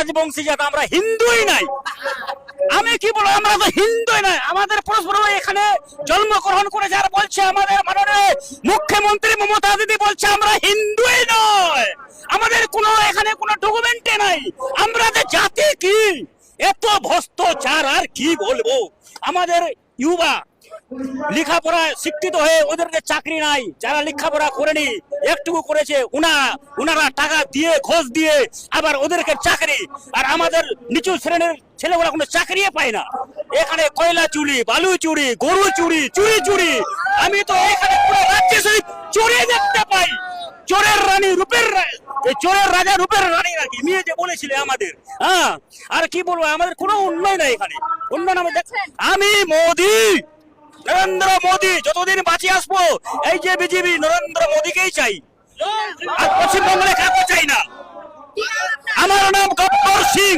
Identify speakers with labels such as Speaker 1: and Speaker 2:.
Speaker 1: রাজবংশী জাত, আমরা হিন্দুই নাই। আমি কি বলবো, আমরা তো হিন্দুই নাই। আমাদের পরস্পর এখানে জন্মগ্রহণ করেছে, আর বলছে আমাদের মাননীয় মুখ্যমন্ত্রী মমতা দিদি বলছে আমরা হিন্দুই নয়, আমাদের কোনো এখানে কোনো ডকুমেন্টে নাই। আমরা যে জাতি কি, এত ভ্রষ্টাচার আর কি বলবো। আমাদের ইউবা লেখাপড়ায় শিক্ষিত হয়ে ওদেরকে চাকরি নাই, যারা লেখাপড়া করেনি একটুকু করেছে ওনারা টাকা দিয়ে ঘোষ দিয়ে আবার ওদেরকে চাকরি, আর আমাদের নিচু শ্রেণীর ছেলেগুলা কোনো চাকরি পায় না। এখানে কয়লা চুরি, বালু চুরি, গরু চুরি, চুরি। আমি তো এখানে পুরো রাজ্যে শুধু চুরি দেখতে পাই। চোরের রানী চোরের রাজা রূপের রানী নাকি মেয়ে যে বলেছিলে আমাদের। হ্যাঁ, আর কি বলবো, আমাদের কোনো উন্নয়ন নাই এখানে। উন্নয়ন আমি মোদি, নরেন্দ্র মোদি যতদিন বাঁচিয়ে আসবো এই যে বিজেপি নরেন্দ্র মোদিকেই চাই, আর পশ্চিমবঙ্গে কাউকে চাই না। আমার নাম গব্বর সিং।